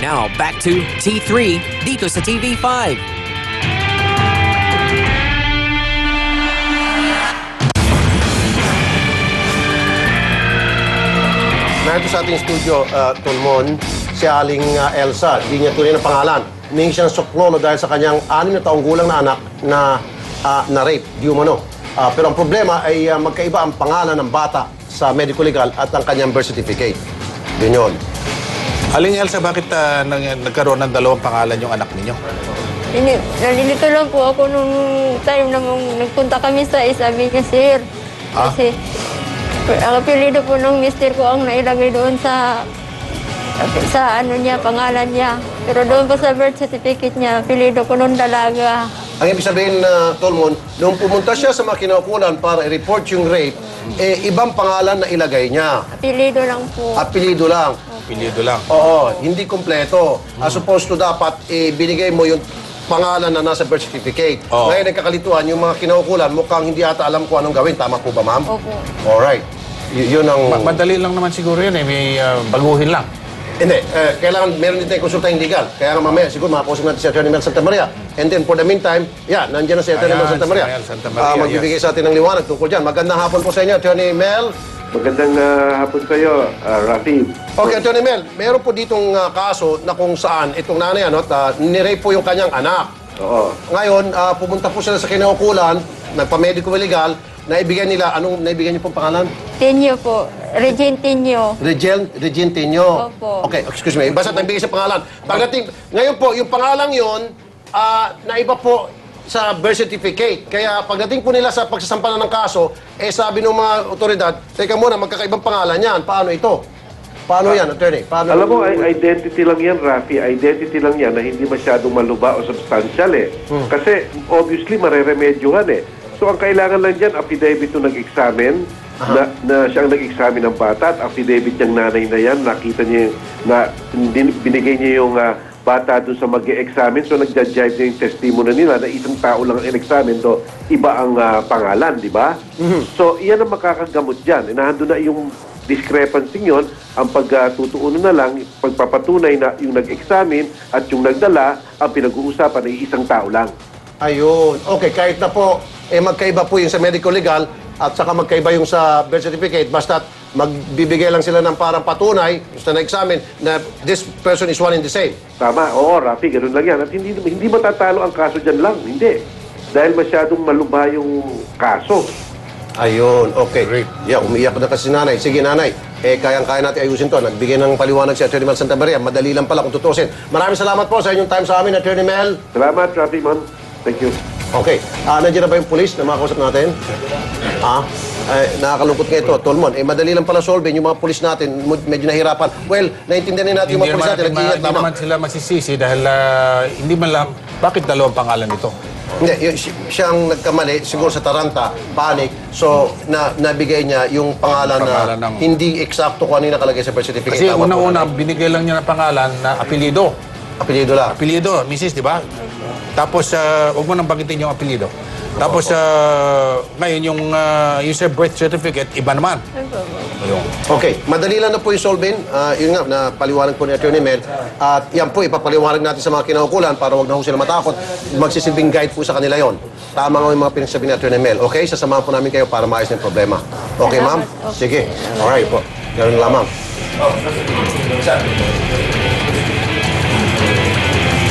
Now, back to T3 dito sa TV5. Narito sa ating studio, Tulmon, si Aling Elsa. Di niya tunay na pangalan. Humingi siyang suklolo dahil sa kanyang 6 na taong gulang na anak na rape, di umano. Pero ang problema ay magkaiba ang pangalan ng bata sa medical legal at ang kanyang birth certificate. Yun yun. Aling Elsa, bakit nagkaroon ng dalawang pangalan yung anak ninyo? Nalilito lang po ako nung time na nagpunta kami sa sabi niya, sir. Kasi ang apelido po ng mister ko ang nailagay doon sa ano niya, pangalan niya. Pero doon po sa birth certificate niya, apelido ko nung dalaga. Ang ibig sabihin, Tulmon, nung pumunta siya sa mga kinaukulan para i-report yung rape, ibang pangalan na ilagay niya. Apelido lang po. Apelido lang. Apelido lang. Oo, hindi kompleto. As opposed to dapat, binigay mo yung pangalan na nasa birth certificate. Oo. Ngayon, nagkakalituhan, yung mga kinaukulan, mukhang hindi ata alam kung anong gawin. Tama po ba, ma'am? Opo. Alright. Yun ang... Madali lang naman siguro yun eh. May baguhin lang. Hindi, kailangan meron din tayong konsultang legal. Kaya nga mamaya, siguro makakusap natin si Atty. Mel Santa Maria. And then for the meantime, nandiyan na si Atty. Mel Santa Maria. Santa Maria, magbibigay sa atin ng liwanag tungkol dyan. Magandang hapon po sa inyo, Atty. Mel. Magandang hapon sa iyo, Rafi. Okay, Atty. Mel, meron po ditong kaso na kung saan itong nanay, nirape po yung kanyang anak. Oo. Ngayon, pumunta po sila sa kinaukulan, nagpa-medical legal, naibigay nila, anong naibigay niyo pong pangalan? Tenyo po. Regine Tenyo. Regine Tenyo. Opo. Okay, excuse me. Basta nagbigay sa pangalan. Pagdating, ngayon po, yung pangalang yon naiba po sa birth certificate. Kaya pagdating po nila sa pagsasampalan ng kaso, sabi ng mga otoridad, teka muna, magkakaibang pangalan yan. Paano ito? Paano yan, attorney? Paano? Alam mo, identity lang yan, Rafi. Identity lang yan na hindi masyadong maluba o substantial eh. Kasi obviously, mareremedyohan eh. So, ang kailangan lang dyan, affidavit to nag-examine, na siyang nag-examine ng bata, at affidavit niyang nanay na yan, nakita niya na binigay niya yung bata doon sa mag-examine, so nag-jive niya yung testimony nila na isang tao lang ang in-examine, so iba ang pangalan, di ba? So, iyan ang makakagamot dyan. Nahando na yung discrepancy yun, ang pagtutuunan na lang, pagpapatunay na yung nag-examine at yung nagdala, ang pinag-uusapan ay isang tao lang. Ayun. Okay, kahit na po, magkaiba po yung sa medical legal at saka magkaiba yung sa birth certificate, basta magbibigay lang sila ng parang patunay, basta na-examine, na this person is one and the same. Tama, oo, Rafi, ganun lang yan. At hindi matatalo ang kaso dyan lang, hindi. Dahil masyadong malubha yung kaso. Ayun, okay. Yeah, umiiyak na kasi nanay. Sige, nanay. Kayang-kaya natin ayusin to. Nagbigay ng paliwanag si Atty. Mel Santa Maria. Madali lang pala kung tutusin. Maraming salamat po sa inyong time sa amin, Atty. Mel. Salamat, Rafi, man. Thank you. Okay. Nandiyan na ba yung pulis na makakausap natin? Nakakalungkot nga ito, Tolmon. Madali lang pala solve yung mga pulis natin. Medyo nahirapan. Well, naintindihan natin yung mga pulis natin. Hindi naman sila masisisi dahil hindi man lang, bakit dalawang pangalan ito? Hindi, siyang nagkamali, siguro sa taranta, panic. So, nabigay niya yung pangalan na hindi eksakto kung ano yung nakalagay sa birth certificate. Kasi unang-una, binigay lang niya ng pangalan na apelido. Apelido lang. Apelido, Mrs., di ba? Tapos, huwag mo nang banggitin yung apelido. Tapos, ngayon, yung sa birth certificate, iba naman. Ayun. Okay, madali lang na po yung solving. Yun nga, napaliwanag po ni Atty. Mel. At yan po, ipapaliwanag natin sa mga kinaukulan para wag na ho sila matakot. Magsisilbing guide po sa kanila yon. Tama nga yung mga pinagsabi ni Atty. Mel. Okay, sasamahan po namin kayo para maayos ng problema. Okay, ma'am? Sige. Alright po. Ganun lang, ma'am.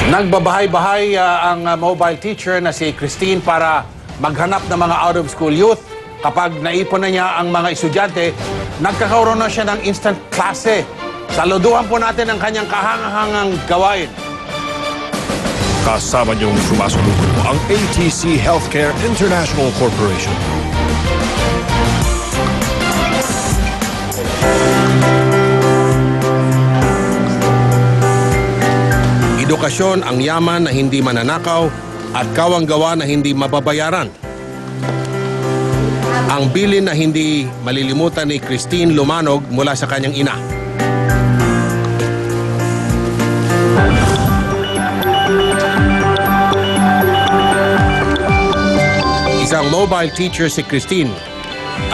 Nagbabahay-bahay ang mobile teacher na si Christine para maghanap ng mga out-of-school youth. Kapag naipon na niya ang mga estudyante, nagkakaroon na siya ng instant klase. Saluduhan po natin ang kanyang kahangahangang gawain. Kasama niyong sumasulubong ang ATC Healthcare International Corporation. Edukasyon ang yaman na hindi mananakaw at kawanggawa na hindi mababayaran. Ang bilin na hindi malilimutan ni Christine Lumanog mula sa kanyang ina. Isang mobile teacher si Christine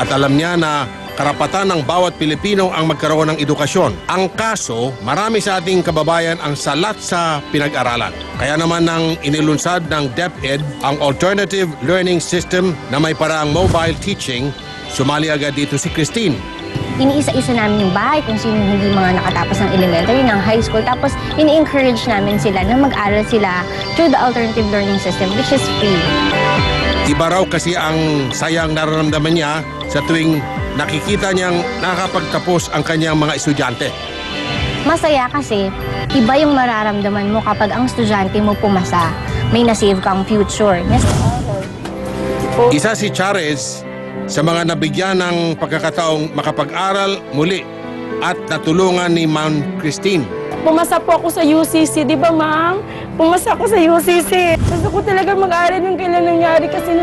at alam niya na karapatan ng bawat Pilipino ang magkaroon ng edukasyon. Ang kaso, marami sa ating kababayan ang salat sa pinag-aralan. Kaya naman nang inilunsad ng DepEd ang Alternative Learning System na may paraang mobile teaching, sumali agad dito si Christine. Iniisa-isa namin yung bahay kung sino hindi mga nakatapos ng elementary, ng high school. Tapos, ini-encourage namin sila na mag-aral sila through the alternative learning system, which is free. Iba raw kasi ang sayang nararamdaman niya sa tuwing nakikita niyang nakakapagtapos ang kanyang mga estudyante. Masaya kasi, iba yung mararamdaman mo kapag ang estudyante mo pumasa. May nasave kang future. Yes. Isa si Chares sa mga nabigyan ng pagkakataong makapag-aral muli at natulungan ni Ma'am Christine. Pumasa po ako sa UCC, di ba ma'am? Pumasa ako sa UCC. Gusto ko talaga mag-aaral yung kailan nangyari kasi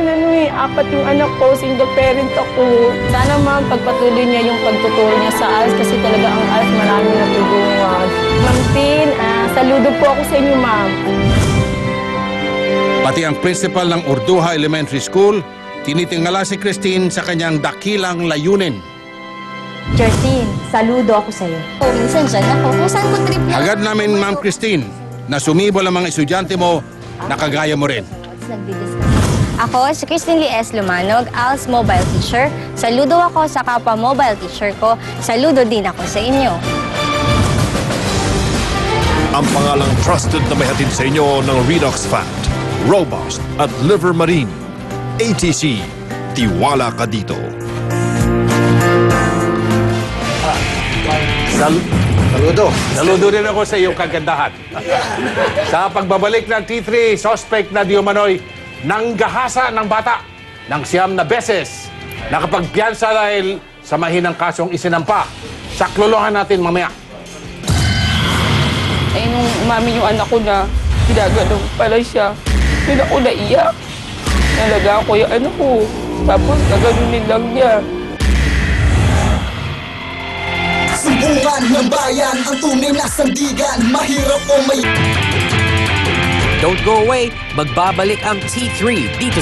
apat yung anak ko, single parent ako. Sana ma'am, pagpatuloy niya yung pagtuturo niya sa ALS kasi talaga ang ALS maraming natulungan. Ma'am Tin, saludo po ako sa inyo ma'am. Pati ang principal ng Urduha Elementary School, tinitingala si Christine sa kanyang dakilang layunin. Justine, saludo ako sa'yo. Minsan dyan ako, kung saan ko trip na. Agad namin, Ma'am Christine, na sumibol ang mga estudyante mo na kagaya mo rin. Ako, si Christine Lies Lumanog, ALS Mobile Teacher. Saludo ako sa kapwa mobile teacher ko. Saludo din ako sa inyo. Ang pangalang trusted na may hatid sa inyo ng Redox Fat, Robust at Liver Marine. ATC, tiwala ka dito. Saludo. Saludo rin ako sa iyong kagandahan. Sa pagbabalik ng T3, suspect na diumanoy nanggahasa ng bata ng 9 na beses. Nakapagpiyansa dahil sa mahinang kasong isinampa. Saklolohan natin mamaya. Eh, nung umami yung anak ko na ginaganon pala siya, yun ako naiyak. Nalaga ko yung ano ko, tapos naganunin lang niya. Sumbungan ng bayan, ang tunay na sandigan, mahirap o may... Don't go away, magbabalik ang T3 dito